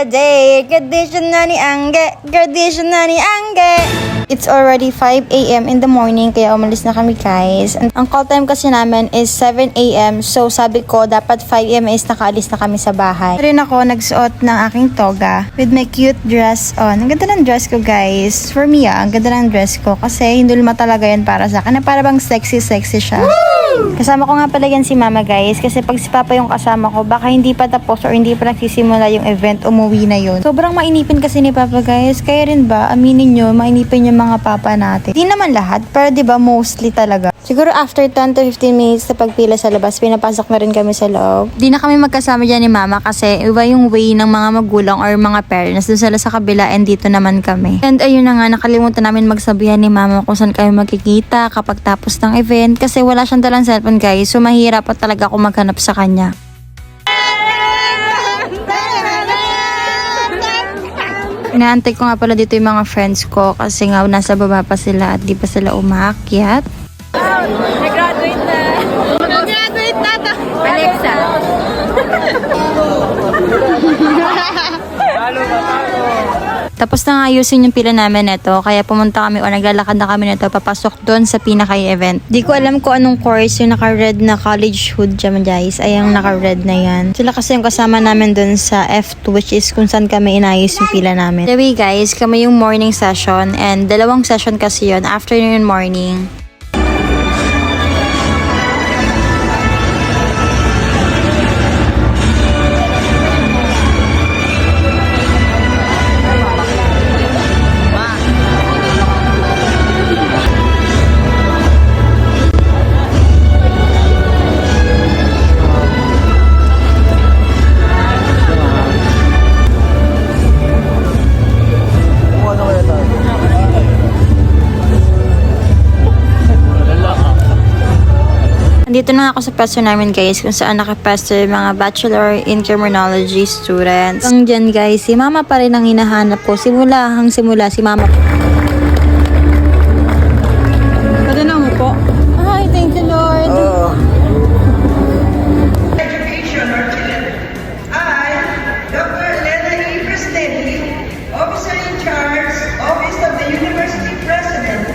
day. Graduation na ni Angge. Graduation na ni Angge. It's already 5 a.m. in the morning kaya umalis na kami guys. And ang call time kasi namin is 7 a.m. So sabi ko dapat 5 a.m. is nakaalis na kami sa bahay. Rin ako nagsuot ng aking toga with my cute dress on. Ang ganda ng dress ko guys. For me ang ganda ng dress ko kasi hindulma talaga yan para sa akin. Na para bang sexy siya. Woo! Kasama ko nga pala yan si mama guys kasi pag si papa yung kasama ko baka hindi pa tapos or hindi pa nagsisimula yung event, umuwi na yun. Sobrang mainipin kasi ni papa guys. Kaya rin ba aminin nyo mainipin yung mga papa natin. Hindi naman lahat, pero diba mostly talaga. Siguro after 10 to 15 minutes na pagpila sa labas, pinapasok na rin kami sa loob. Di na kami magkasama dyan ni mama kasi iba yung way ng mga magulang or mga parents. Doon sila sa kabila and dito naman kami. And ayun na nga, nakalimutan namin magsabihan ni mama kung saan kami magkikita kapag tapos ng event kasi wala siyang dalang cellphone guys. So mahirap pa talaga ako maghanap sa kanya. Inaantay ko nga pala dito yung mga friends ko kasi nga nasa baba pa sila at di pa sila umaakyat. Nag-graduate na. Nag-graduate na to. Alexa. Tapos na nga ayusin yung pila namin neto kaya pumunta kami o naglalakad na kami neto papasok doon sa pinaka-event. Di ko alam kung anong course yung naka-red na college hood dyan guys. Ay ang naka-red na yan. Sila kasi yung kasama namin doon sa F2 which is kung saan kami inayos yung pila namin. Anyway guys, kami yung morning session and dalawang session kasi yun, afternoon and morning. Dito na ako sa pwesto namin guys kung saan nakapwesto yung mga Bachelor in Criminology students. Hanggang dyan guys, si mama pa rin ang hinahanap ko. Simula si mama. Pwede na mo po. Hi, thank you Lord. I, Dr. Elena E. Presley, Officer in Charge, Office of the University President,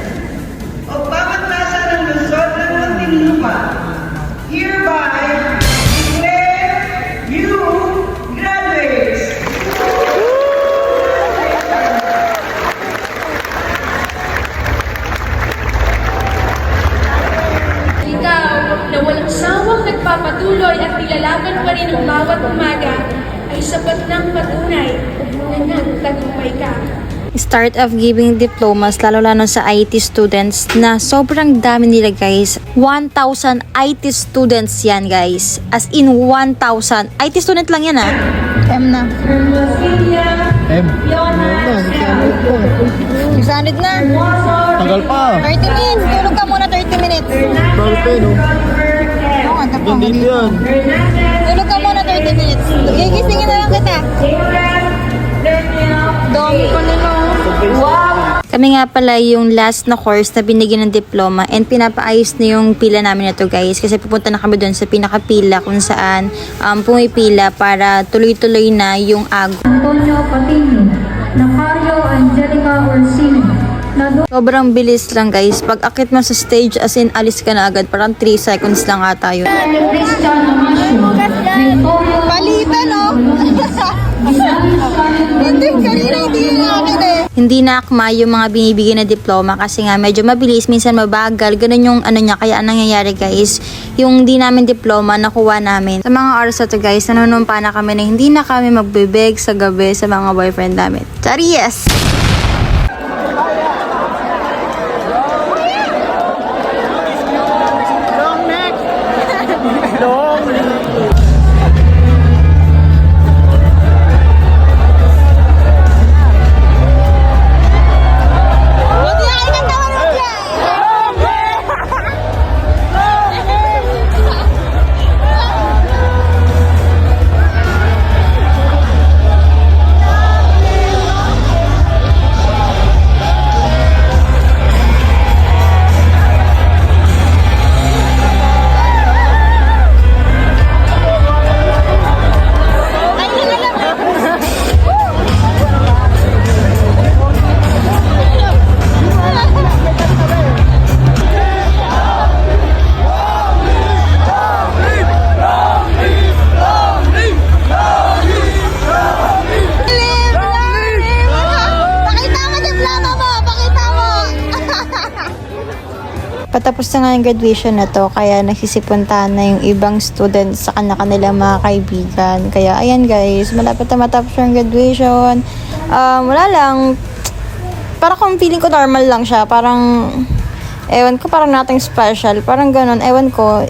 of bawat klase ng Luzon ng Muntinlupa, hereby declare you graduates. Ikaw na walang sawang nagpapatuloy at nilalaban pa rin ang bawat umaga ay sapat ng patunay na nagtagumpay ka. Start of giving diplomas lalo sa IT students na sobrang dami nila guys. 1,000 IT students yan guys. As in 1,000. IT student lang yan ah. M na. M. 600 na. Tagal pa. 30 minutes. Tulog ka muna 30 minutes. Tagal pa no? Oo nga, tapos. Gandito yan. Tulog ka muna 30 minutes. Gigisingin na lang kita. Dami ko na lang. Wow! Kami nga pala yung last na course na binigyan ng diploma and pinapaayos na yung pila namin na to guys kasi pupunta na kami doon sa pinakapila kung saan pumipila para tuloy-tuloy na yung ago. Antonio Patino, Nacario Angelica Orsini. Sobrang bilis lang guys. Pag akit mo sa stage as in alis ka na agad. Parang 3 seconds lang ata yun. Christian Amasio, Palita no? Hindi na akma yung mga binibigyan na diploma kasi nga medyo mabilis, minsan mabagal, ganun yung ano niya. Kaya anong nangyayari guys, yung di namin diploma nakuha namin. Sa mga oras na to guys, nanunumpa na kami na hindi na kami magbibig sa gabi sa mga boyfriend namin. Sorry, yes! patapos na nga yung graduation na to, kaya nagsisipuntahan na yung ibang students sa kanilang mga kaibigan. Kaya ayan guys, malapit na matapos yung graduation. Wala lang, parang kung feeling ko normal lang siya, parang ewan ko, parang nothing special, parang ganon, ewan ko.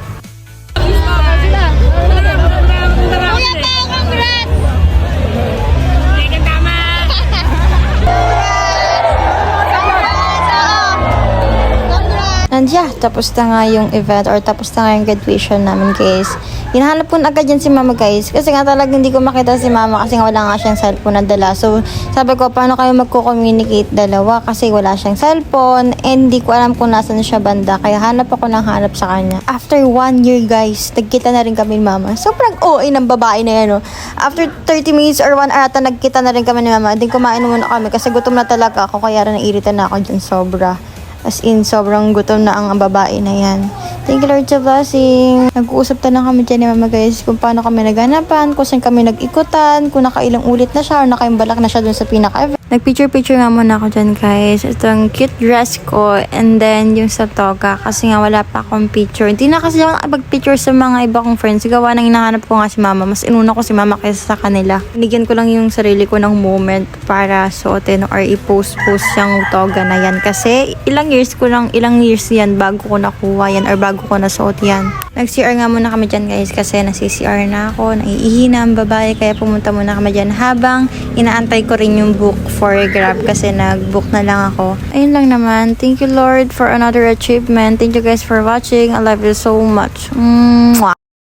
And yeah, tapos na nga yung event or tapos na nga yung graduation namin guys. Hinahanap ko na agad yan si mama guys. Kasi nga talagang hindi ko makita si mama kasi nga wala nga siyang cellphone na dala. So sabi ko, paano kayo magko-communicate dalawa kasi wala siyang cellphone and hindi ko alam kung nasan siya banda. Kaya hanap ako ng hanap sa kanya. After 1 year guys, nagkita na rin kami ni mama. Sobrang OA ng babae na yan. No? After 30 minutes or 1 hour ata nagkita na rin kami ni mama. Hindi kumain muna kami kasi gutom na talaga ako. Kaya rin nairita na ako dyan sobra. As in, sobrang gutom na ang babae na yan. Thank you Lord sa blessing. Nag-uusap na kami dyan ni mama guys kung paano kami naghanapan, kung saan kami nag-ikutan, kung nakailang ulit na siya or nakaimbalak na siya dun sa pinaka-event. Nag-picture-picture nga muna ako dyan guys. Ito ang cute dress ko and then yung sa toga kasi nga wala pa akong picture. Hindi na kasi ako nakapag-picture sa mga iba kong friends. Gawa nang hinahanap ko nga si mama. Mas inuna ko si mama kaysa sa kanila. Binigyan ko lang yung sarili ko ng moment para suotin or i-post-post yung toga na yan. Kasi ilang years yan bago ko nakuha yan or bago ko nasuot yan. Nag-CR nga muna kami dyan guys kasi nasi-CR na ako. Naiihi na ang babae kaya pumunta muna kami dyan habang inaantay ko rin yung book for Grab kasi nag-book na lang ako. Ayun lang naman. Thank you Lord for another achievement. Thank you guys for watching. I love you so much. Mwah!